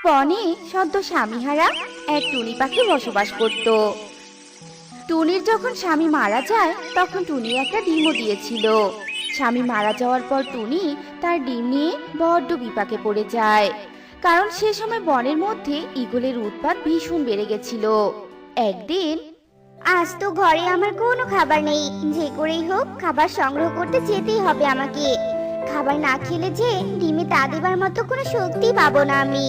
বনে সদ্য স্বামীহারা এক টুনি পাখি বসবাস করত। টুনির যখন স্বামী মারা যায় তখন টুনি একটা ডিমও দিয়েছিল। স্বামী মারা যাওয়ার পর টুনি তার ডিম নিয়ে বড্ড বিপাকে পড়ে যায়, কারণ সে সময় বনের মধ্যে ঈগলের উৎপাত ভীষণ বেড়ে গেছিল। একদিন, আজ তো ঘরে আমার কোনো খাবার নেই, যে করেই হোক খাবার সংগ্রহ করতে যেতেই হবে আমাকে। খাবার না খেলে যে ডিমে তা দেবার মতো কোনো শক্তি পাবো না আমি।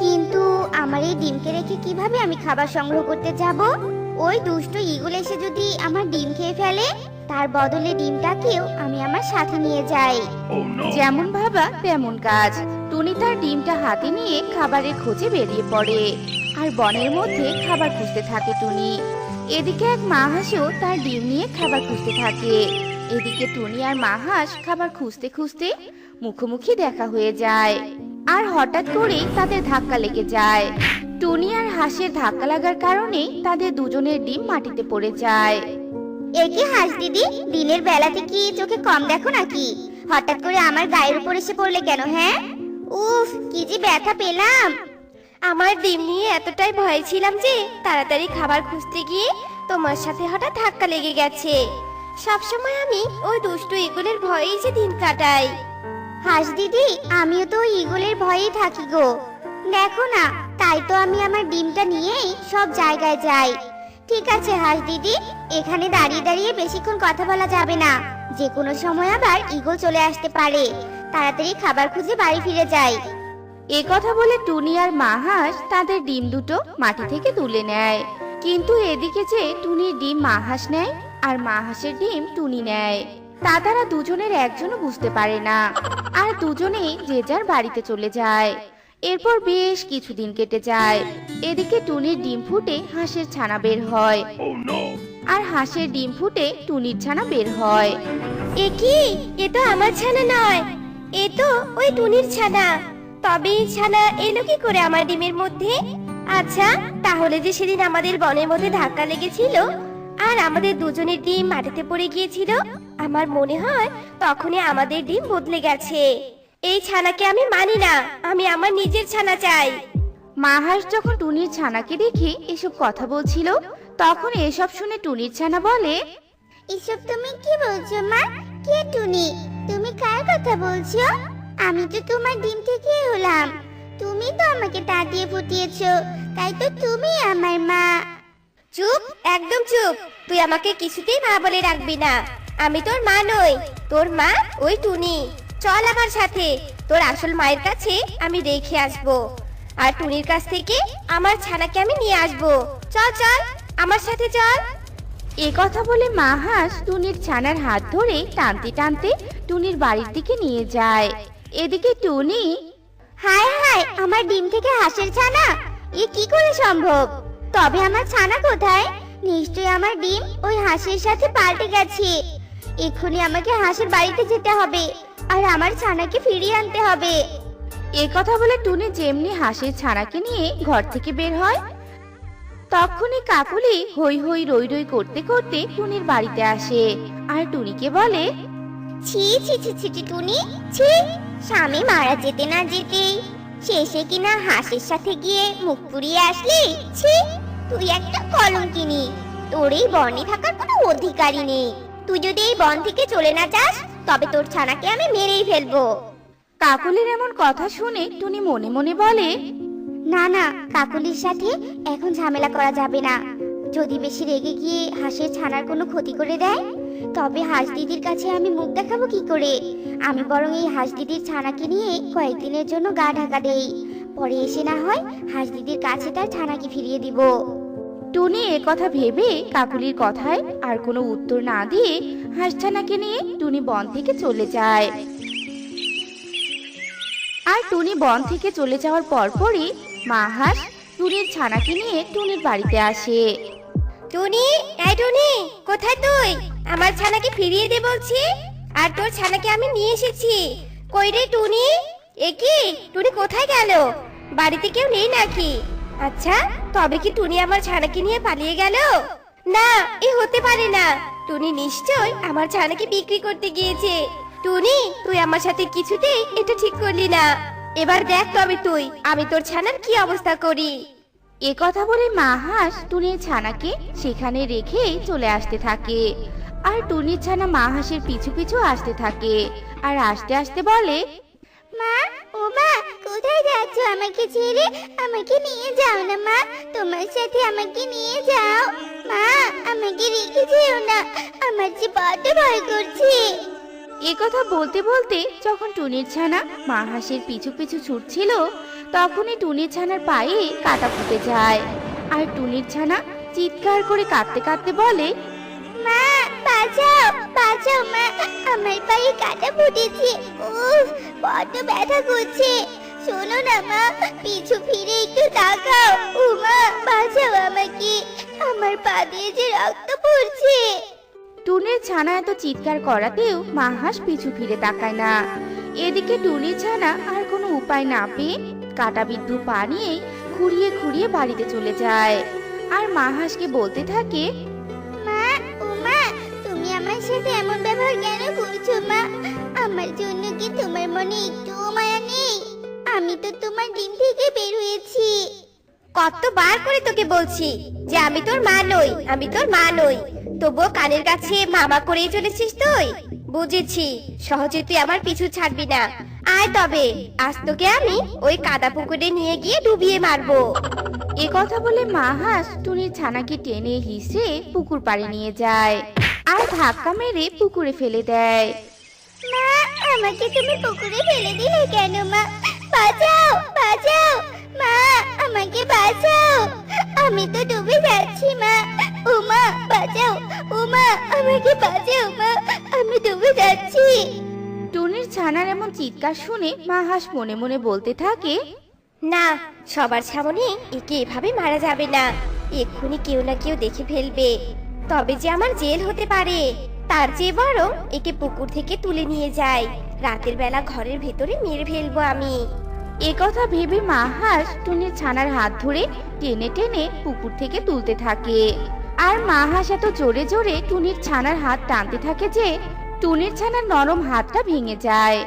কিন্তু আমার এই ডিমকে রেখে কিভাবে আমি খাবার সংগ্রহ করতে যাব? ওই দুষ্ট ঈগল এসে যদি আমার ডিম খেয়ে ফেলে, তার বদলে ডিমটাকেও আমি আমার সাথে নিয়ে যাই। যেমন ভাবা তেমন কাজ। টুনি তার ডিমটা হাতে নিয়ে খাবারের খোঁজে বেরিয়ে পড়ে, আর বনের মধ্যে খাবার খুঁজতে থাকে টুনি। এদিকে এক মা হাঁসও তার ডিম নিয়ে খাবার খুঁজতে থাকে। এদিকে টুনি আর মা হাঁস খাবার খুঁজতে খুঁজতে মুখোমুখি দেখা হয়ে যায়, আর হঠাৎ করেই তাদের ধাক্কা লেগে যায়। টুনি আর হাঁসের ধাক্কা লাগার কারণে তাদের দুজনের ডিম মাটিতে পড়ে যায়। একে হাঁস দিদি, দিনের বেলাতে কি চোখে কম দেখো নাকি? হঠাৎ করে আমার গায়ের উপর এসে পড়লে কেন? হ্যাঁ, উফ, কি যে ব্যথা পেলাম। আমার ডিম নিয়ে এতটাই ভয় ছিলাম যে তাড়াতাড়ি খাবার খুঁজতে গিয়ে তোমার সাথে হঠাৎ ধাক্কা লেগে গেছে। সবসময় আমি ওই দুষ্টু ঈগলের ভয়েই যে দিন কাটাই। হাঁস দিদি, আমিও তো ওই ঈগলের ভয়েই থাকি গো। দেখো না, তাই তো আমি আমার ডিমটা নিয়েই সব জায়গায় যাই। ঠিক আছে হাঁস দিদি, এখানে দাঁড়িয়ে দাঁড়িয়ে বেশিক্ষণ কথা বলা যাবে না। যে কোনো সময় আবার ঈগল চলে আসতে পারে। তাড়াতাড়ি খাবার খুঁজে বাড়ি ফিরে যাই। এ কথা বলে টুনি আর মা হাঁস তাদের ডিম দুটো মাটি থেকে তুলে নেয়। কিন্তু এদিকে যে টুনির ডিম মা হাঁস নেয় আর মা হাঁসের ডিম টুনি নেয়, তা তারা দুজনের একজনও বুঝতে পারে না, আর দুজনেই যে যার বাড়িতে চলে যায়। এরপর বেশ কিছুদিন কেটে যায়। এদিকে টুনির ডিম ফুটে হাঁসের ছানা বের হয়, আর হাঁসের ডিম ফুটে টুনির ছানা বের হয়। এ কি? এ তো আমার ছানা নয়, এ তো ওই টুনির ছানা। তবে এই ছানা এলো কি করে আমার ডিমের মধ্যে? আচ্ছা, তাহলে যে সেদিন আমাদের বনের মধ্যে ধাক্কা লেগেছিল আর আমাদের দুজনের ডিম মাটিতে পড়ে গিয়েছিল, আমার মনে হয় তখনই আমাদের ডিম বদলে গেছে। এই ছানাকে আমি মানি না, আমি আমার নিজের ছানা চাই। মা হাঁস যখন টুনির ছানাকে দেখে এসব কথা বলছিল, তখন এসব শুনে টুনির ছানা বলে, এসব তুমি কি বলছো মা? কে টুনি? তুমি কার কথা বলছো? আমি তো তোমার ডিম থেকেই হলাম। তুমি তো আমাকে তা দিয়ে ফুটিয়েছো, তাই তো তুমি আমার মা। চুপ, একদম চুপ। তুই আমাকে কিছুতেই মা বলে রাখবি না। আমি তোর মা নই, তোর মা ওই টুনি। চল আমার সাথে, তোর আসল মায়ের কাছে আমি রেখে আসবো, আর টুনির কাছ থেকে আমার ছানাকে আমি নিয়ে আসবো। চল চল, আমার সাথে চল। এ কথা বলে মা হাঁস টুনির ছানার হাত ধরে টানতে টানতে টুনির বাড়ির দিকে নিয়ে যায়। এদিকে টুনি, হায় হায়, আমার ডিম থেকে হাঁসের ছানা! এ কি করে সম্ভব? তবে আমার ছানা কোথায়? নিশ্চয়ই আমার ডিম ওই হাঁসের সাথে পাল্টে গেছে। এক্ষুনি আমাকে হাঁসের বাড়িতে যেতে হবে, আর আমার ছানাকে ফিরিয়ে আনতে হবে। এ কথা বলে টুনি যেমনি হাঁসের ছানাকে নিয়ে ঘর থেকে বের হয়, তখনই কাকুলি হই হই রই রই করতে করতে টুনির বাড়িতে আসে, আর টুনিকে বলে, ছি ছি ছি ছি ছি, টুনি, ছি! স্বামী মারা যেতে না যেতেই শেষে কিনা হাঁসের সাথে গিয়ে মুখ পুড়িয়ে আসলি। ছি! তুই একটা কলঙ্কিনী। তোর এই বনে থাকার কোনো অধিকারই নেই। তুই যদি এই বন থেকে চলে না যাস, তবে তোর ছানাকে আমি মেরেই ফেলবো। কাকুলির এমন কথা শুনে টুনি মনে মনে বলে, না না, কাকুলির সাথে এখন ঝামেলা করা যাবে না। যদি বেশি রেগে গিয়ে হাঁসের ছানার কোনো ক্ষতি করে দেয়, তবে হাঁস দিদির কাছে আমি মুখ দেখাবো কি করে? আমি বরং এই হাঁস দিদির ছানাকে নিয়ে কয়েকদিনের জন্য গা ঢাকা দেই, পরে এসে না হয় হাঁস দিদির কাছে তার ছানাকে ফিরিয়ে দিব। টুনি এ কথা ভেবে কাকুলির কথায় আর কোনো উত্তর না দিয়ে হাঁসছানাকে নিয়ে টুনি বন থেকে চলে যায়। আর টুনি বন থেকে চলে যাওয়ার পরপরই মা হাঁস টুনির ছানাকে নিয়ে টুনির বাড়িতে আসে। টুনি, এই টুনি, কোথায় তুই? আমার ছানাকে ফিরিয়ে দে বলছি। আর তোর ছানাকে আমি নিয়ে এসেছি। কই রে টুনি? এ কি, টুনি কোথায় গেল? বাড়িতে কেউ নেই নাকি? আচ্ছা, তবে কি টুনি আমার ছানাকে নিয়ে পালিয়ে গেল? না, এ হতে পারে না। টুনি নিশ্চয় আমার ছানাকে বিক্রি করতে গিয়েছে। টুনি, তুই আমার সাথে কিছুতেই এটা ঠিক করলি না। এবার দেখ তবে তুই আমি তোর ছানার কি অবস্থা করি। এ কথা বলে মা হাঁস টুনির ছানাকে সেখানে রেখেই চলে আসতে থাকে। আর টুনির ছানা মা হাঁসের পিছু পিছু আসতে থাকে আর আসতে আসতে বলে, মা, ও মা, কোথায় যাচ্ছ আমাকে ছেড়ে? আমাকে নিয়ে যাও না মা, তোমার সাথে আমাকে নিয়ে যাও। মা, আমাকে রেখে যেও না, আমার যে বড্ড ভয় করছে। এ কথা বলতে বলতে যখন টুনির ছানা মা হাঁসের পিছু পিছু ছুটছিল, তখনই টুনির ছানার পায়ে কাঁটা ফুটে যায়। আর টুনির ছানা চিৎকার করে কাঁদতে কাঁদতে বলে, মা, বাঁচাও, বাঁচাও মা, আমার পায়ে কাঁটা ফুটেছে। উফ, বড্ড ব্যথা করছে। শোনো না মা, পিছু ফিরে একটু তাকাও। ও মা, বাঁচাও আমাকে, আমার পা দিয়ে যে রক্ত পড়ছে। টুনির ছানা এত চিৎকার করাতেও মা হাঁস পিছু ফিরে তাকায় না। এদিকে টুনির ছানা আর কোনো উপায় না পেয়ে কাঁটাবিদ্ধ পা নিয়ে খুঁড়িয়ে খুঁড়িয়ে বাড়িতে চলে যায়। আর মা হাঁসকে বলতে থাকে, মা, ও মা, তুমি আমার সাথে এমন ব্যবহার কেন করছো মা? আমার জন্য কি তোমার মনে একটুও মায়া নেই? আমি তো তোমার ডিম থেকে বের হয়েছি। কতবার করে তোকে বলছি যে আমি তোর মা নই, আমি তোর মা নই, তবুও কানের কাছে মামা করেই চলেছিস তুই। বুঝেছি, সহজে তুই আমার পিছু ছাড়বি না। আয় তবে আজ তোকে আমি ওই কাদা পুকুরে নিয়ে গিয়ে ডুবিয়ে মারবো। এ কথা বলে মা হাঁস টুনির ছানাকে টেনে হিসে পুকুর পাড়ে নিয়ে যায় আর ধাক্কা মেরে পুকুরে ফেলে দেয়। মা, আমাকে তুমি পুকুরে ফেলে দিলে কেন মা? বাঁচাও, বাঁচাও মা, আমাকে বাঁচাও, আমি তো ডুবে যাচ্ছি মা। ও মা, বাঁচাও, ও মা, আমাকে বাঁচাও মা, আমি ডুবে যাচ্ছি। টুনির ছানার এমন চিৎকার শুনে মা হাঁস মনে মনে বলতে থাকে, না, সবার সামনে একে এভাবে মারা যাবে না। এক্ষুনি কেউ না কেউ দেখে ফেলবে, তবে যে আমার জেল হতে পারে। তার চেয়ে বরং একে পুকুর থেকে তুলে নিয়ে যাই, রাতের বেলা ঘরের ভেতরে মেরে ফেলবো আমি। এ কথা ভেবে মা হাঁস টুনির ছানার হাত ধরে টেনে টেনে পুকুর থেকে তুলতে থাকে। আর মা হাঁস এত জোরে জোরে টুনির ছানার হাত টানতে থাকে যে টুনির ছানার নরম হাতটা ভেঙে যায়।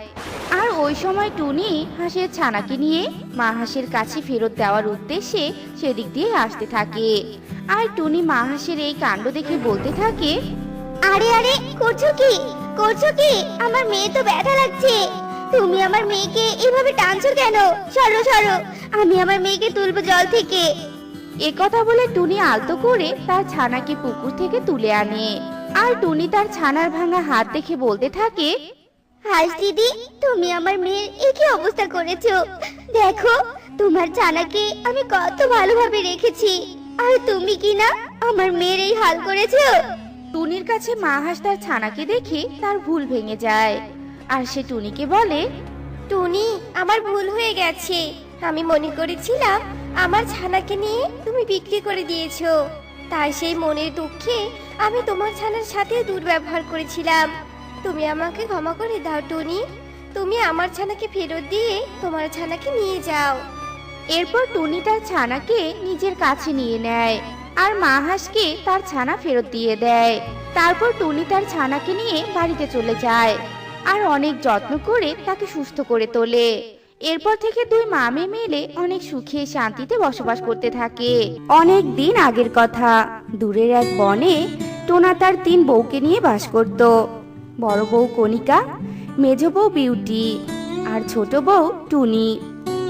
আর ওই সময় টুনি হাঁসের ছানাকে নিয়ে মা হাঁসের কাছে ফেরত দেওয়ার উদ্দেশ্যে সেদিক দিয়ে আসতে থাকে। আর টুনি মা হাঁসের এই কাণ্ড দেখে বলতে থাকে, আরে আরে, করছো কি, করছো কি? আমার মেয়ে তো ব্যথা লাগছে। তুমি আমার মেয়েকে এভাবে টানছো কেন? সরো সরো, আমি আমার মেয়েকে তুলবো জল থেকে। এ কথা বলে টুনি আলতো করে তার ছানাকে পুকুর থেকে তুলে আনে। আর টুনি তার ছানার ভাঙা হাত দেখে বলতে থাকে, হাস দিদি, তুমি আমার মেয়ের একই অবস্থা করেছো। দেখো, তোমার ছানাকে আমি কত ভালোভাবে রেখেছি, আর তুমি কি না আমার মেয়ের এই হাল করেছো। টুনির কাছে মা হাঁস তার ছানাকে দেখে তার ভুল ভেঙে যায়। আর সে টুনিকে বলে, টুনি, আমার ভুল হয়ে গেছে। আমি মনে করেছিলাম আমার ছানাকে নিয়ে তুমি বিক্রি করে দিয়েছো, তাই সেই মনের দুঃখে আমি তোমার ছানার সাথে দুর্ব্যবহার করেছিলাম। তুমি আমাকে ক্ষমা করে দাও টুনি, তুমি আমার ছানাকে ফেরত দিয়ে তোমার ছানাকে নিয়ে যাও। এরপর টুনি তার ছানাকে নিজের কাছে নিয়ে নেয় আর মা হাঁসকে তার ছানা ফেরত দিয়ে দেয়। তারপর টুনি তার ছানাকে নিয়ে বাড়িতে চলে যায় আর অনেক যত্ন করে তাকে সুস্থ করে তোলে। এরপর থেকে দুই মা মেয়ে মিলে অনেক সুখে শান্তিতে বসবাস করতে থাকে। অনেক দিন আগের কথা, দূরের এক বনে টোনা তার 3 বউকে নিয়ে বাস করত। বড় বউ কণিকা, মেজ বউ বিউটি আর ছোট বউ টুনি।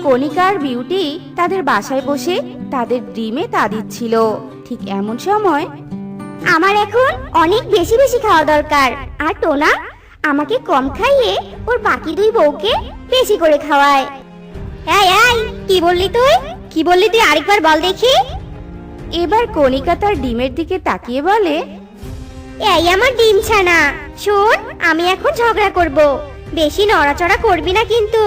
কণিকা আর বিউটি তাদের বাসায় বসে তাদের ডিমে তা দিচ্ছিল। ঠিক এমন সময়, আমার এখন অনেক বেশি বেশি খাওয়া দরকার, আর টোনা আমাকে কম খাইয়ে ওর বাকি 2 বউকে বেশি করে খাওয়ায়। এই এই, কি বললি তুই? কি বললি তুই? আরেকবার বল দেখি। এবার কণিকা তার ডিমের দিকে তাকিয়ে বলে, এই আমার ডিম ছানা, শোন, আমি এখন ঝগড়া করব, বেশি নড়াচড়া করবি না কিন্তু।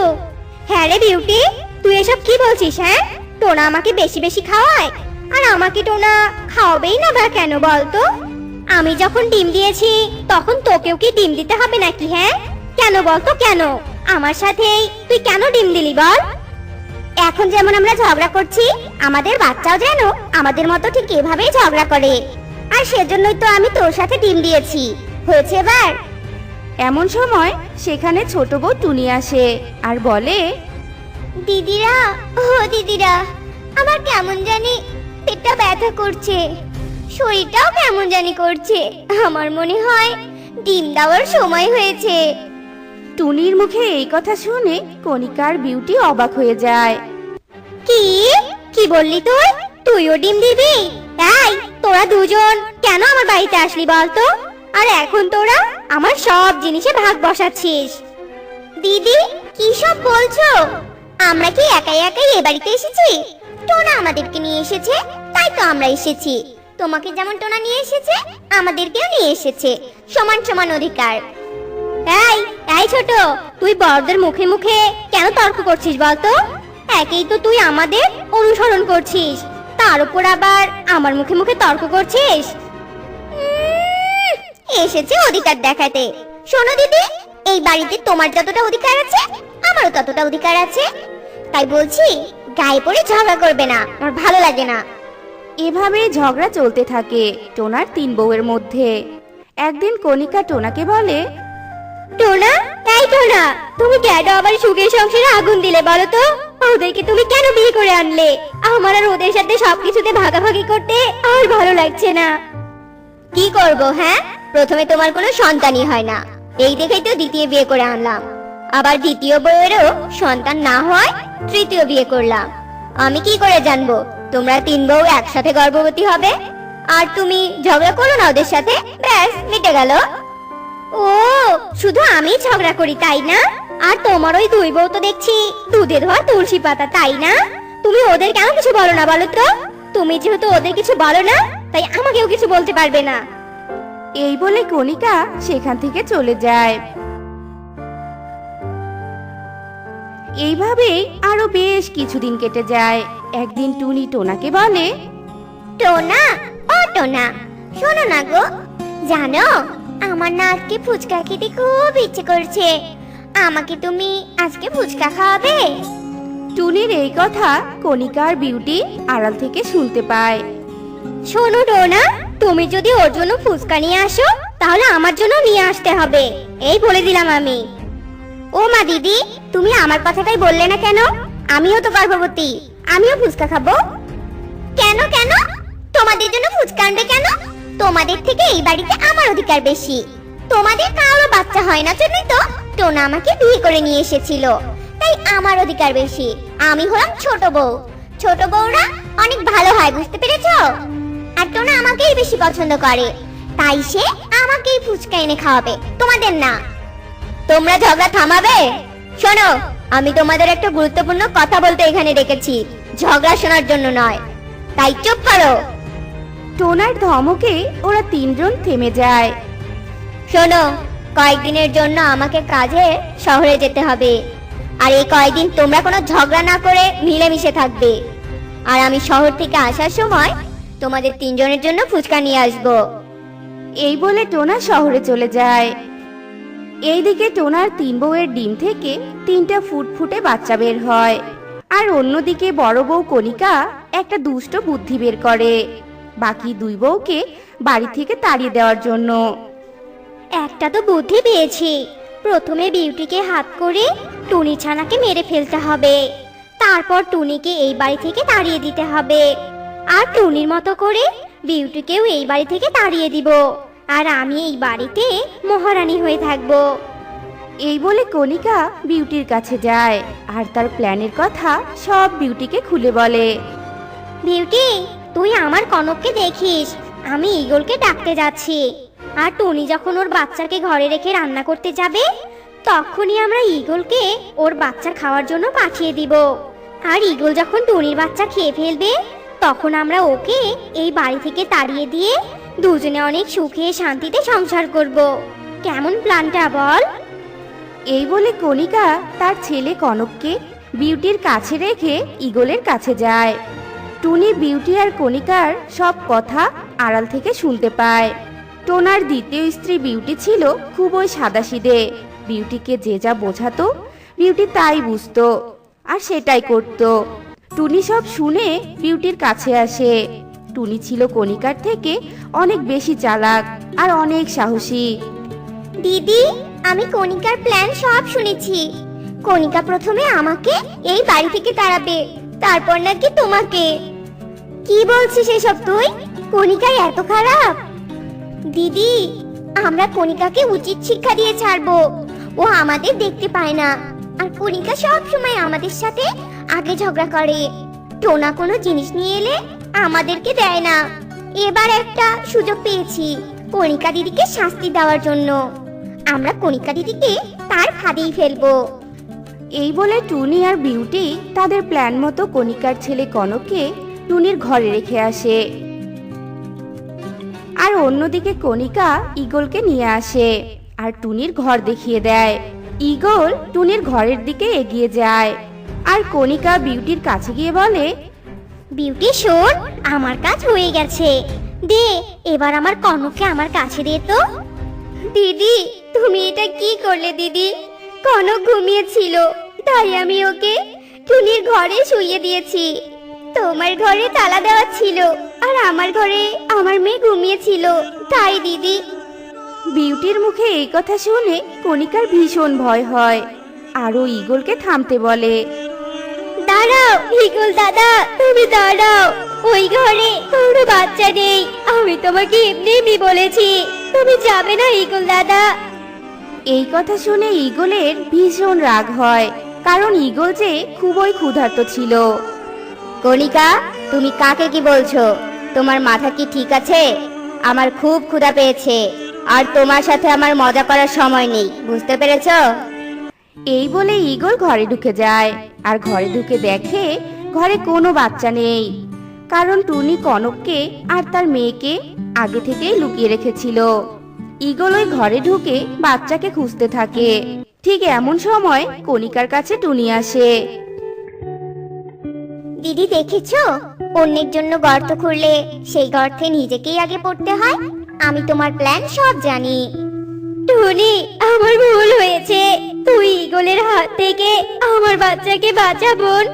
হ্যাঁ রে বিউটি, তুই এসব কি বলছিস? হ্যাঁ, টোনা আমাকে বেশি বেশি খাওয়ায়, আর আমাকে টোনা খাওয়াবেই না বা কেন বলতো? আমি যখন ডিম দিয়েছি তখন তোকেও কি ডিম দিতে হবে নাকি? হ্যাঁ, কেন বলতো, কেন? আমার সাথেই তুই কেন ডিম দিলি বল? এখন যেমন আমরা ঝগড়া করছি, আমাদের বাচ্চাও যেন আমাদের মতো ঠিক এভাবেই ঝগড়া করে, আর সেজন্যই তো আমি তোর সাথে ডিম দিয়েছি। হয়েছে এবার? এমন সময় সেখানে ছোট বউ টুনি আসে আর বলে, দিদিরা, ও দিদিরা, আমার কেমন জানি পেটটা ব্যথা করছে, শরীরটাও কেমন জানি করছে। আমার মনে হয় ডিম দেওয়ার সময় হয়েছে। টুনির মুখে এই কথা শুনে কণিকার বিউটি অবাক হয়ে যায়। কি কি বললি তুই? তুইও ডিম দিবি? তাই তোরা দুজন কেন আমার বাড়িতে আসলি বলতো? আর এখন তোরা আমার সব জিনিসে ভাগ বসাচ্ছিস। দিদি, কি সব বলছো? আমরা কি একাই একাই এ বাড়িতে এসেছি? টোনা আমাদেরকে নিয়ে এসেছে, তাই তো আমরা এসেছি। তোমাকে যেমন টোনা নিয়ে এসেছে, আমাদেরকেও নিয়ে এসেছে, সমান সমান অধিকার। এই এই ছোট, তুই বড়দের মুখে মুখে কেন তর্ক করছিস বলতো? একেই তো তুই আমাদের অনুসরণ করছিস, তার উপর আবার আমার মুখে মুখে তর্ক করছিস। এসেছে অধিকার দেখাতে। শোনো দিদি, এই বাড়িতে তোমার যতটা অধিকার আছে, আমারও ততটা অধিকার আছে। তাই বলছি, গায়ে পড়ে ঝগড়া করবে না, আমার ভালো লাগে না। এভাবে ঝগড়া চলতে থাকে টোনার 3 বউয়ের মধ্যে। একদিন কণিকা টোনাকে বলে, টোনা, এই টোনা, তুমি কেন আবার সুখের সংসারে আগুন দিলে বলো তো? ওদেরকে তুমি কেন বিয়ে করে আনলে? আমার আর ওদের সাথে সবকিছুতে ভাগাভাগি করতে আর ভালো লাগছে না। কি করব? হ্যাঁ, প্রথমে তোমার কোনো সন্তানই হয় না, এই দেখেই তো দ্বিতীয় বিয়ে করে আনলাম। আবার দ্বিতীয় বউয়েরও সন্তান না হয় তৃতীয় বিয়ে করলাম। আমি কি করে জানবো তোমরা 3 বউ একসাথে গর্ভবতী হবে? আর তুমি ঝগড়া করো না ওদের সাথে, ব্যাস মিটে গেল। ও, শুধু আমি ঝগড়া করি তাই না? আর তোমার ওই 2 বউ তো দেখছি দুধে ধোয়া তুলসী পাতা, তাই না? তুমি ওদের কেন কিছু বলো না বলো তো? তুমি যেহেতু ওদের কিছু বলো না, তাই আমাকেও কিছু বলতে পারবে না। এই বলে কণিকা সেখান থেকে চলে যায়। এইভাবে আরো বেশ কিছুদিন কেটে যায়। একদিন টুনি টোনাকে বলে, টোনা, ও টোনা, শোনো না গো, জানো আমার না আজকে ফুচকা খেতে খুব ইচ্ছে করছে। আমাকে তুমি আজকে ফুচকা খাওয়াবে? টুনির এই কথা কণিকার বিউটি আড়াল থেকে শুনতে পায়। শোনো টোনা, তুমি যদি ওর জন্য ফুচকা নিয়ে আসো, তাহলে আমার জন্য নিয়ে আসতে হবে, এই বলে দিলাম আমি। ও মা দিদি, তুমি আমার কথাটাই বললে না কেন? আমিও তো গর্ভবতী, আমিও ফুচকা খাবো। কেন কেন? তোমাদের জন্য ফুচকা আনবে কেন? তোমাদের থেকে এই বাড়িতে আমার অধিকার বেশি। তোমাদের কারো বাচ্চা হয় না জন্যই তো টোনা আমাকে বিয়ে করে নিয়ে এসেছিল, তাই আমার অধিকার বেশি। আমি হলাম ছোট বউ, ছোট বউরা অনেক ভালো হয়, বুঝতে পেরেছো? আর টোনা আমাকেই বেশি পছন্দ করে, তাই সে আমাকেই ফুচকা এনে খাওয়াবে, তোমাদের না। তোমরা ঝগড়া থামাবে? শোনো, আমি তোমাদের একটা গুরুত্বপূর্ণ কথা বলতে এখানে ডেকেছি, ঝগড়া শোনার জন্য নয়, তাই চুপ করো। টোনার ধমকে ওরা 3 জন থেমে যায়। শোনো, কয়েকদিনের জন্য আমাকে কাজে শহরে যেতে হবে, আর এই কয়েকদিন তোমরা কোনো ঝগড়া না করে মিলেমিশে থাকবে। আর আমি শহর থেকে আসার সময় তোমাদের 3 জনের জন্য ফুচকা নিয়ে আসবো। এই বলে টোনা শহরে চলে যায়। এইদিকে টোনার 3 বউয়ের ডিম থেকে 3টা ফুটফুটে বাচ্চা বের হয়। আর অন্যদিকে বড় বউ কণিকা একটা দুষ্ট বুদ্ধি বের করে বাকি 2 বউকে বাড়ি থেকে তাড়িয়ে দেওয়ার জন্য। একটা তো বুদ্ধি পেয়েছি, প্রথমে বিউটিকে হাত করে টুনি ছানাকে মেরে ফেলতে হবে, তারপর টুনিকে এই বাড়ি থেকে তাড়িয়ে দিতে হবে, আর টুনির মতো করে বিউটিকেও এই বাড়ি থেকে তাড়িয়ে দিব, আর আমি এই বাড়িতে মহারানী হয়ে থাকবো। এই বলে কণিকা বিউটির কাছে যায় আর তার প্ল্যানের কথা সব বিউটিকে খুলে বলে। বিউটি, তুই আমার কনককে দেখিস, আমি ঈগলকে ডাকতে যাচ্ছি, আর টুনি যখন ওর বাচ্চাকে ঘরে রেখে রান্না করতে যাবে, তখনই আমরা ঈগলকে ওর বাচ্চা খাওয়ার জন্য পাঠিয়ে দিব। আর ঈগল যখন টুনির বাচ্চা খেয়ে ফেলবে, তখন আমরা ওকে এই বাড়ি থেকে তাড়িয়ে দিয়ে দুজনে অনেক সুখে শান্তিতে সংসার করব। কেমন প্ল্যানটা বল? এই বলে কণিকা তার ছেলে কনককে বিউটির কাছে রেখে ঈগলের কাছে যায়। টুনি বিউটি আর কণিকার সব কথা আড়াল থেকে শুনতে পায়। টোনার দ্বিতীয় স্ত্রী বিউটি ছিল খুবই সাদাসিধে। বিউটিকে যে যা বোঝাতো বিউটি তাই বুঝতো আর সেটাই করত। টুনি সব শুনে বিউটির কাছে আসে। টুনি ছিল কণিকার থেকে অনেক বেশি চালাক আর অনেক সাহসী। দিদি, আমি কণিকার প্ল্যান সব শুনেছি। কণিকা প্রথমে আমাকে এই বাড়ি থেকে তাড়াবে, তারপর নাকি তোমাকে। কি বলছিস এসব তুই? কণিকা এত খারাপ? দিদি, আমরা কণিকাকে উচিত শিক্ষা দিয়ে ছাড়বো। ও আমাদের দেখতে পায় না, আর কণিকা সব সময় আমাদের সাথে আগে ঝগড়া করে। টোনা কোনো জিনিস নিয়ে এলে আমাদেরকে দেয় না। এবার একটা সুযোগ পেয়েছি কণিকা দিদিকে শাস্তি দেওয়ার জন্য। আমরা কণিকা দিদিকে তার ফাঁদেই ফেলবো। এই বলে টুনি আর বিউটি তাদের প্ল্যান মতো কণিকার ছেলে কনককে টুনির ঘরে রেখে আসে। আর অন্যদিকে কণিকা ঈগলকে নিয়ে আসে আর টুনির ঘর দেখিয়ে দেয়। ঈগল টুনির ঘরের দিকে এগিয়ে যায় আর কণিকা বিউটির কাছে গিয়ে বলে, বিউটি শোন, আমার কাজ হয়ে গেছে। দে এবার আমার কনককে আমার কাছে দে তো। দিদি, তুমি এটা কি করলে দিদি? কনক ঘুমিয়েছিল, তাই আমি ওকে টুনির ঘরে শুইয়ে দিয়েছি। তোমার ঘরে তালা দেওয়া ছিল, আর আমার ঘরে আমার মেয়ে ঘুমিয়েছিল, তাই দিদি। বিউটির মুখে এই কথা শুনে কণিকার ভীষণ ভয় হয় আর ও ঈগলকে থামতে বলে। দাঁড়াও ঈগল দাদা, তুমি দাঁড়াও। ওই ঘরে কোনো বাচ্চা নেই, আমি তোমাকে এমনি বলেছি। তুমি যাবে না ঈগল দাদা। এই কথা শুনে ঈগলের ভীষণ রাগ হয়, কারণ ঈগল যে খুবই ক্ষুধার্ত ছিল। কণিকা, তুমি কাকে কি বলছো? তোমার মাথা কি ঠিক আছে? আমার খুব ক্ষুধা পেয়েছে, আর তোমার সাথে আমার মজা করার সময় নেই, বুঝতে পেরেছো? এই বলে ঈগল ঘরে ঢুকে যায় আর ঘরে ঢুকে দেখে ঘরে কোনো বাচ্চা নেই, কারণ টুনি কনককে আর তার মেয়েকে আগে থেকেই লুকিয়ে রেখেছিল। ঈগল ওই ঘরে ঢুকে বাচ্চাকে খুঁজতে থাকে। ঠিক এমন সময় কণিকার কাছে টুনি আসে। দিদি দেখেছো, অন্যের জন্য গর্ত খুঁড়লে সেই গর্তে নিজেকেই আগে পড়তে হয়। আমি তোমার প্ল্যান সব জানি। টুনি, আমার ভুল হয়েছে। তুই ঈগলের হাত থেকে আমার বাচ্চাকে বাঁচা বোন।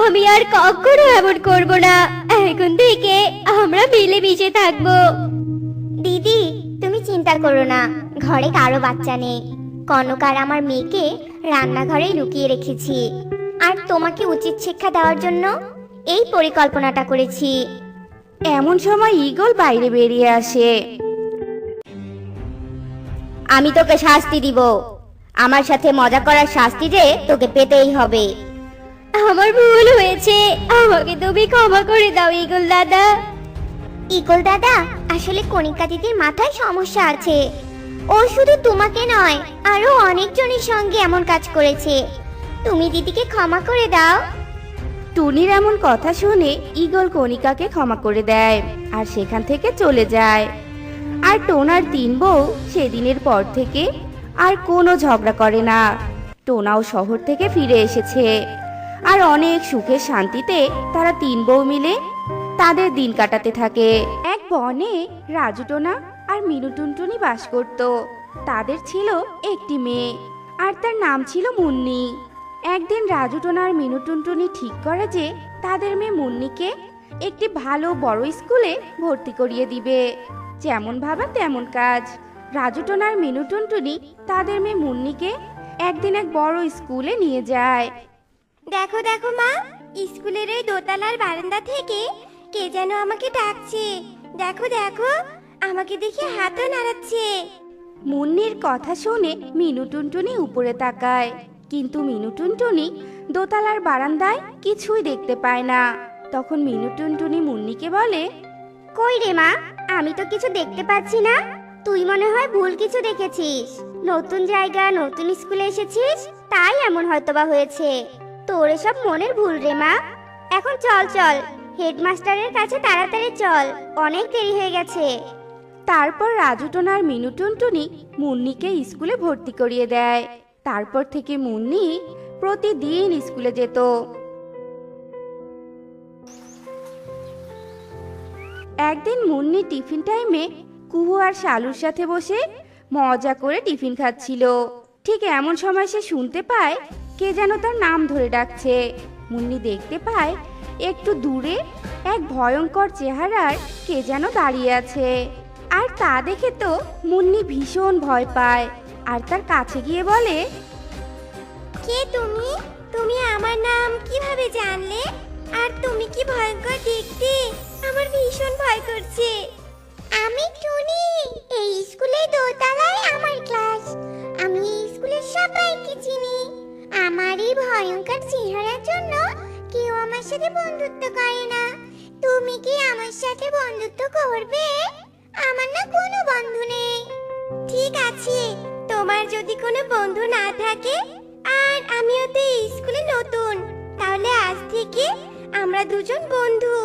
আমি আর কখনো এমন করব না। এখন থেকে আমরা মিলেমিশে থাকবো। দিদি, তুমি চিন্তা করো না, ঘরে কারো বাচ্চা নেই। কনক আর আমার মেয়েকে রান্নাঘরে লুকিয়ে রেখেছি, আর তোমাকে উচিত শিক্ষা দেওয়ার জন্য এই পরিকল্পনাটা করেছি। এমন সময় ঈগল বাইরে বেরিয়ে আসে। আমি তোকে শাস্তি দিব। আমার সাথে মজা করার শাস্তি যে তোকে পেতেই হবে। আমার ভুল হয়েছে, আমাকে তুমি ক্ষমা করে দাও ঈগল দাদা। ঈগল দাদা, আসলে কণিকা দিদির মাথায় সমস্যা আছে। ও শুধু তোমাকে নয়, আরো অনেকজনের সঙ্গে এমন কাজ করেছে। তুমি দিদিকে ক্ষমা করে দাও। টুনির এমন কথা শুনে ঈগল কণিকাকে ক্ষমা করে দেয় আর সেখান থেকে চলে যায়। আর টোনার 3 বউ সেদিনের পর থেকে আর কোনো ঝগড়া করে না। টোনাও শহর থেকে ফিরে এসেছে আর অনেক সুখে শান্তিতে তারা 3 বউ মিলে তাদের দিন কাটাতে থাকে। এক বনে রাজু টোনা আর মিনু টুনটুনি বাস করত। তাদের ছিল একটি মেয়ে আর তার নাম ছিল মুন্নি। একদিন রাজু টোনা আর মিনু টুনটুনি ঠিক করে যে তাদের মেয়ে মুন্নিকে একটি ভালো বড় স্কুলে ভর্তি করিয়ে দিবে। যেমন ভাবা তেমন কাজ। রাজু টোনা আর মিনু টুনটুনি তাদের মেয়ে মুন্নিকে একদিন এক বড় স্কুলে নিয়ে যায়। দেখো দেখো মা, স্কুলের ওই দোতলার বারান্দা থেকে কে যেন আমাকে ডাকছে। দেখো দেখো, আমাকে দেখে হাতও নাড়াচ্ছে। মুন্নির কথা শুনে মিনু টুনটুনি উপরে তাকায়, কিন্তু মিনু টুনটুনি দোতলার বারান্দায় কিছুই দেখতে পায় না। তখন মিনু টুনটুনি মুন্নিকে বলে, কই রে মা, আমি তো কিছু দেখতে পাচ্ছি না। তুই মনে হয় ভুল কিছু দেখেছিস। নতুন জায়গা, নতুন স্কুলে এসেছিস, তাই এমন হয়তোবা হয়েছে। তোর এসব মনের ভুল রে মা। এখন চল চল, হেডমাস্টারের কাছে তাড়াতাড়ি চল, অনেক দেরি হয়ে গেছে। তারপর রাজু টোনা আর মিনু টুনটুনি মুন্নিকে স্কুলে ভর্তি করিয়ে দেয়। তারপর থেকে মুন্নি প্রতিদিন স্কুলে যেত। একদিন মুন্নি টিফিন টাইমে কুহু আর শালুর সাথে বসে মজা করে টিফিন খাচ্ছিল। ঠিক এমন সময় সে শুনতে পায় কে যেন তার নাম ধরে ডাকছে। মুন্নি দেখতে পায় একটু দূরে এক ভয়ঙ্কর চেহারার কে যেন দাঁড়িয়ে আছে। আর তা দেখে তো মুন্নি ভীষণ ভয় পায় আর তার কাছে গিয়ে বলে, কে তুমি? তুমি আমার নাম কিভাবে জানলে? আর তুমি কি ভয়ঙ্কর দেখতে? আমার ভীষণ ভয় করছে। আমি টুনি। এই স্কুলে দোতলায় আমার ক্লাস। আমি এই স্কুলের সবাইকে চিনি। আমার এই ভয়ঙ্কর চেহারার জন্য কেউ আমার সাথে বন্ধুত্ব করে না। তুমি কি আমার সাথে বন্ধুত্ব করবে? আমার না কোনো বন্ধু নেই। ঠিক আছে, তোমার যদি কোনো বন্ধু না থাকে আর আমিও তো এই স্কুলে নতুন, তাহলে আজ থেকে আমরা দুজন বন্ধু।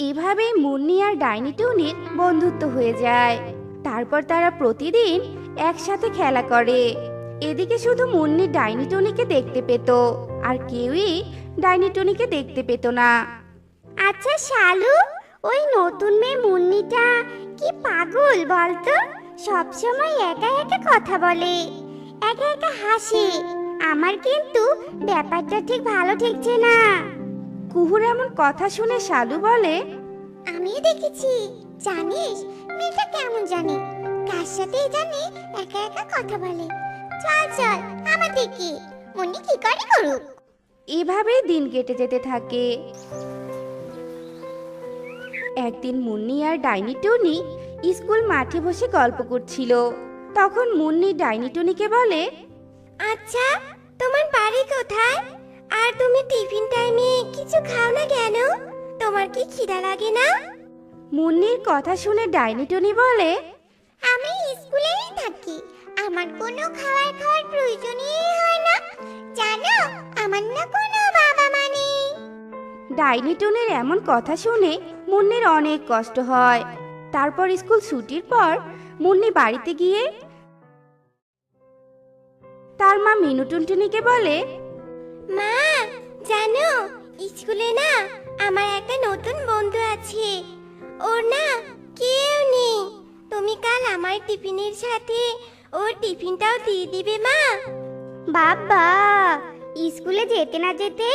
এভাবে মুন্নি আর ডাইনি টুনির বন্ধুত্ব হয়ে যায়। তারপর তারা প্রতিদিন একসাথে খেলা করে। এদিকে শুধু মুন্নি ডাইনি টুনিকে দেখতে পেত, আর কেউই ডাইনি টুনিকে দেখতে পেত না। আচ্ছা শালু, ওই নতুন মেয়ে মুন্নিটা কি পাগল বলতো? সবসময় একা একা কথা বলে, একা একা হাসে। আমার কিন্তু ব্যাপারটা ঠিক ভালো ঠেকছে না। কুহুর এমন কথা শুনে শালু বলে, আমিও দেখেছি। জানিস মেয়েটা কেমন জানে, কার সাথে জানি একা একা কথা বলে। চল চল আমার দেখি মুন্নি কি করে করুক। এভাবেই দিন কেটে যেতে থাকে। একদিন মুন্নি আর ডাইনি টুনি স্কুল মাঠে বসে গল্প করছিল। তখন মুন্নি ডাইনি টুনিকে বলে, আচ্ছা, তোমার বাড়ি কোথায়? আর তুমি টিফিন টাইমে কিছু খাও না কেন? তোমার কি খিদা লাগে না? মুন্নির কথা শুনে ডাইনি টুনি বলে, আমি স্কুলেই থাকি, আমার কোনো খাওয়ার প্রয়োজনই হয় না। জানো আমার না কোনো বাবা মা নেই। ডাইনি টুনির এমন কথা শুনে মুন্নির অনেক কষ্ট হয়। তারপর স্কুল ছুটির পর মুন্নি বাড়িতে গিয়ে তার মা মিনু টুনটুনিকে বলে, মা, জানো স্কুলে না আমার একটা নতুন বন্ধু আছে। ওর না কেউ নেই। তুমি কাল আমার টিফিনের সাথে ওর টিফিনটাও দিয়ে দিবে মা। বাবা, স্কুলে যেতে না যেতে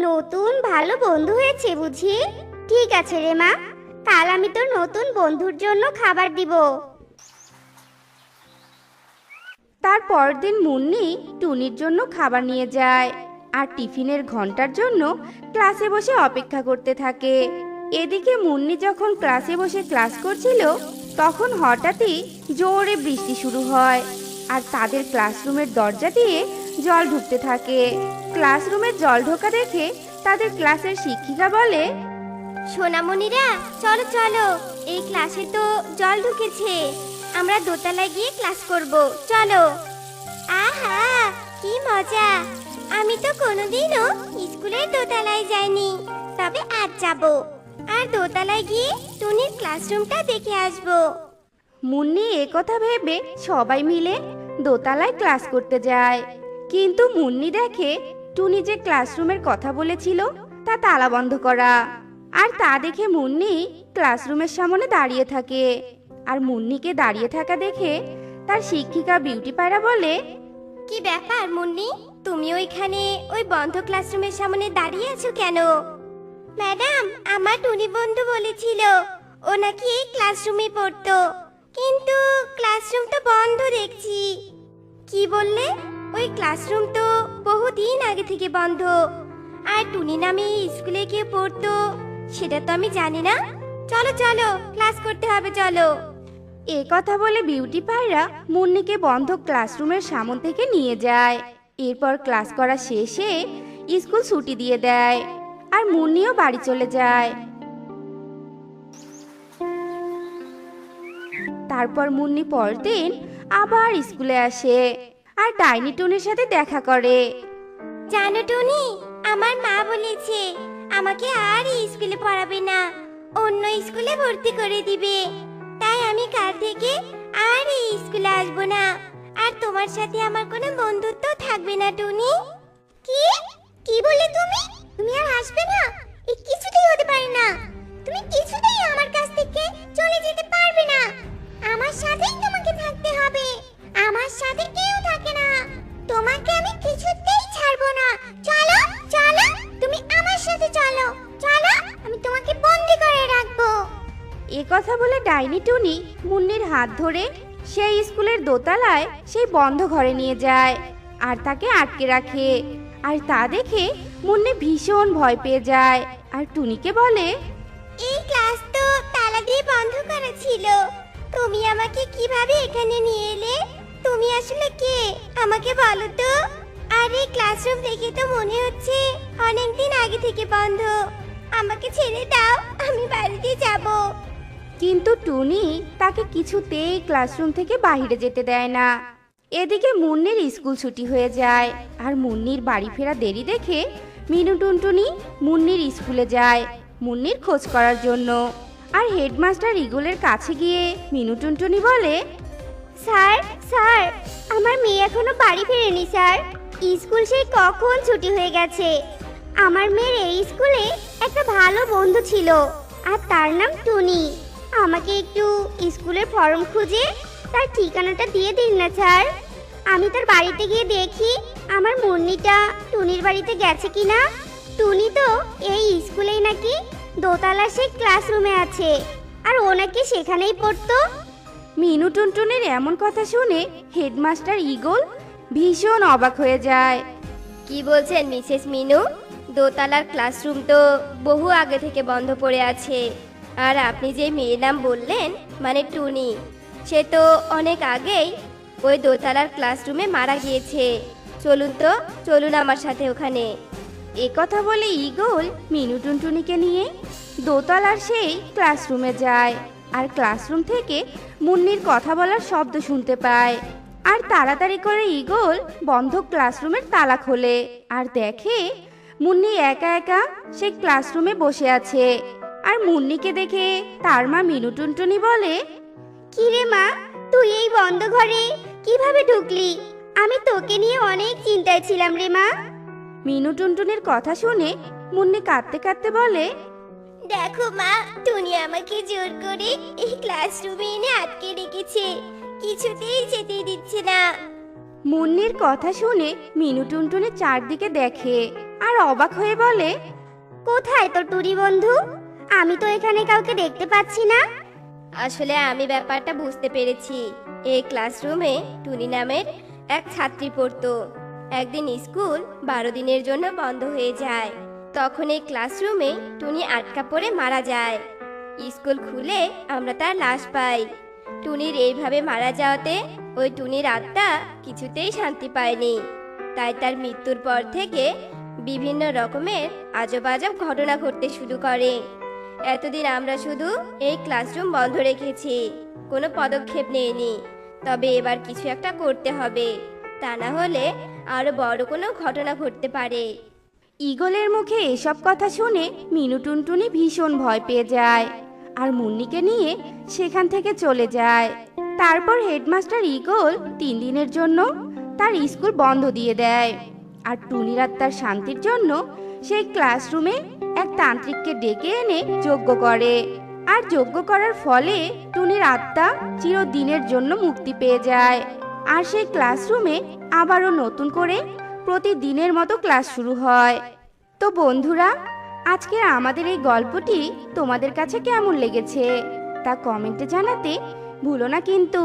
নতুন ভালো বন্ধু হয়েছে বুঝি? ঠিক আছে রে মা, কাল আমি তোর নতুন বন্ধুর জন্য খাবার দিব। তার পরদিন মুন্নি টুনির জন্য খাবার নিয়ে যায় আর টিফিনের ঘন্টার জন্য ক্লাসে বসে অপেক্ষা করতে থাকে। এদিকে মুন্নি যখন ক্লাসে বসে ক্লাস করছিল, তখন হঠাৎই জোরে বৃষ্টি শুরু হয় আর তাদের ক্লাসরুমের দরজা দিয়ে জল ঢুকতে থাকে। ক্লাসরুমে জল ঢোকা দেখে তাদের ক্লাসের শিক্ষিকা বলে, সোনামণিরা, চলো চলো, এই ক্লাসে তো জল ঢুকেছে। আমরা দোতলায় গিয়ে ক্লাস করব, চলো। আহা, কি মজা! আমি তো কোনোদিনও স্কুলের দোতলায় যাইনি, তবে আজ যাব। আর দোতলায় গিয়ে টুনির ক্লাসরুমটা দেখে আসব। মুন্নি একথা ভেবে সবাই মিলে দোতলায় ক্লাস করতে যায়। কিন্তু মুন্নি দেখে টুনি যে ক্লাসরুমের কথা বলেছিল তা তালা বন্ধ করা। আর তা দেখে মুন্নি ক্লাসরুমের সামনে দাঁড়িয়ে থাকে। আর মুন্নিকে দাঁড়িয়ে থাকা দেখে তার শিক্ষিকা বিউটি পায়রা বলে, কি ব্যাপার মুন্নি, তুমি ওইখানে ওই বন্ধ ক্লাসরুমের সামনে দাঁড়িয়ে আছো কেন? ম্যাডাম, আমার টুনি বন্ধু বলেছিল ও নাকি এই ক্লাসরুমে পড়তো, কিন্তু ক্লাসরুম তো বন্ধ দেখছি। কি বললে? ওই ক্লাসরুম তো বহুদিন আগে থেকে বন্ধ। আর টুনি নামে এই স্কুলে কে পড়তো সেটা তো আমি জানি না। চলো চলো, ক্লাস করতে হবে, চলো। এ কথা বলে বিউটি পায়রা মুন্নিকে বন্ধ ক্লাসরুমের সামন থেকে নিয়ে যায়। এরপর ক্লাস করা শেষে স্কুল ছুটি দিয়ে দেয় আর মুন্নিও বাড়ি চলে যায়। তারপর মুন্নি পরদিন আবার স্কুলে আসে আর ডাইনি টুনির সাথে দেখা করে। জানো টুনি, আমার মা বলেছে আমাকে আর এই স্কুলে পড়াবে না, অন্য স্কুলে ভর্তি করে দিবে। তাই আমি কাল থেকে আর এই স্কুলে আসবো না। আর তোমার সাথে আমার কোনো বন্ধুত্ব থাকবে না টুনি। কি কি বলে তুমি? তুমি আর আসবে না? এই কিছুতেই হতে পারে না। তুমি কিছুতেই আমার কাছ থেকে চলে যেতে পারবে না। আমার সাথেই তোমাকে থাকতে হবে। আমার সাথে কেউ থাকে না। তোমাকে আমি কিছুতেই ছাড়বো না। চলো চলো, তুমি আমার সাথে চলো। চলো, আমি তোমাকে বন্দি করে রাখবো। এ কথা বলে ডাইনি টুনি মুন্নির হাত ধরে সেই স্কুলের দোতলায় সেই বন্ধ ঘরে নিয়ে যায়। আর তাকে আটকে রাখে। আর তা দেখে মুন্নি ভীষণ ভয় পেয়ে যায় আর টুনিকে বলে, এই ক্লাস তো তালা দিয়ে বন্ধ করা ছিল, তুমি আমাকে কিভাবে এখানে নিয়ে এলে? তুমি আসলে কে আমাকে বলো তো। আর এই ক্লাসরুম দেখে তো মনে হচ্ছে অনেকদিন আগে থেকে বন্ধ। আমাকে ছেড়ে দাও, আমি বাড়িতে যাব। কিন্তু টুনি তাকে কিছুতেই ক্লাসরুম থেকে বাইরে যেতে দেয় না। এদিকে মুন্নির স্কুল ছুটি হয়ে যায় আর মুন্নির বাড়ি ফেরা দেরি দেখে মিনু টুনটুনি মুন্নির স্কুলে যায় মুন্নির খোঁজ করার জন্য। আর হেডমাস্টার ইগলের কাছে গিয়ে মিনু টুনটুনি বলে, স্যার স্যার, আমার মেয়ে এখনো বাড়ি ফেরেনি স্যার। স্কুল সেই কখন ছুটি হয়ে গেছে। আমার মেয়ের এই স্কুলে একটা ভালো বন্ধু ছিল আর তার নাম টুনি। আমাকে একটু স্কুলের ফর্ম খুঁজে তার ঠিকানাটা দিয়ে দিন না স্যার। আমি তার বাড়িতে গিয়ে দেখি আমার মুন্নিটা টুনির বাড়িতে গেছে কিনা। টুনি তো এই স্কুলেই নাকি দোতলার সেই ক্লাসরুমে আছে, আর ও নাকি সেখানেই পড়তো। মিনু টুনটুনির এমন কথা শুনে হেডমাস্টার ইগল ভীষণ অবাক হয়ে যায়। কি বলছেন মিসেস মিনু? দোতলার ক্লাসরুম তো বহু আগে থেকে বন্ধ পড়ে আছে। আর আপনি যে মেয়ের নাম বললেন, মানে টুনি, সে তো অনেক আগেই ওই দোতলার ক্লাসরুমে মারা গিয়েছে। চলুন তো, চলুন আমার সাথে ওখানে। এ কথা বলে ইগল মিনু টুনটুনিকে নিয়ে দোতলার সেই ক্লাসরুমে যায় আর ক্লাসরুম থেকে মুন্নির কথা বলার শব্দ শুনতে পায়। আর তাড়াতাড়ি করে ইগল বন্ধ ক্লাসরুমের তালা খোলে আর দেখে মুন্নি একা একা সেই ক্লাসরুমে বসে আছে। আর মুন্নিকে দেখে তার মা মিনু টুনটুনি বলে, কি রে মা, তুই এই বন্ধ ঘরে কিভাবে ঢুকলি? আমি তোকে নিয়ে অনেক চিন্তায় ছিলাম রে মা। মিনু টুনটুনির কথা শুনে মুন্নি কাঁদতে কাঁদতে বলে, দেখো মা, টুনি আমাকে জোর করে এই ক্লাসরুমে এনে আটকে রেখেছে, কিছুতেই যেতে দিচ্ছে না। মুন্নির কথা শুনে মিনু টুনটুনি চারদিকে দেখে আর অবাক হয়ে বলে, কোথায় তোর টুনি বন্ধু? আমি তো এখানে কাউকে দেখতে পাচ্ছি না। আসলে আমি ব্যাপারটা বুঝতে পেরেছি। এই ক্লাসরুমে টুনি নামের এক ছাত্রী পড়তো। একদিন স্কুল 12 দিনের জন্য বন্ধ হয়ে যায়। তখন এই ক্লাসরুমে টুনি আটকা পড়ে মারা যায়। স্কুল খুলে আমরা তার লাশ পাই। টুনির এইভাবে মারা যাওয়াতে ওই টুনির আত্মা কিছুতেই শান্তি পায়নি। তাই তার মৃত্যুর পর থেকে বিভিন্ন রকমের আজব আজব ঘটনা ঘটতে শুরু করে। এতদিন আমরা শুধু এই ক্লাসরুম বন্ধ রেখেছি, কোনো পদক্ষেপ নেইনি। তবে এবার কিছু একটা করতে হবে, তা না হলে আরো বড় কোনো ঘটনা ঘটতে পারে। ইগলের মুখে এসব কথা শুনে মিনু টুনটুনি ভীষণ ভয় পেয়ে যায় আর মুন্নিকে নিয়ে সেখান থেকে চলে যায়। তারপর হেডমাস্টার ইগল 3 দিনের জন্য তার স্কুল বন্ধ দিয়ে দেয় আর টুনির আত্মার শান্তির জন্য সেই ক্লাসরুমে এক তান্ত্রিককে ডেকে এনে যজ্ঞ করে। আর যজ্ঞ করার ফলে টুনির আত্মা চিরদিনের জন্য মুক্তি পেয়ে যায়। আর সেই ক্লাসরুমে আবারও নতুন করে প্রতিদিনের মতো ক্লাস শুরু হয়। তো বন্ধুরা, আজকের আমাদের এই গল্পটি তোমাদের কাছে কেমন লেগেছে তা কমেন্টে জানাতে ভুলো না কিন্তু।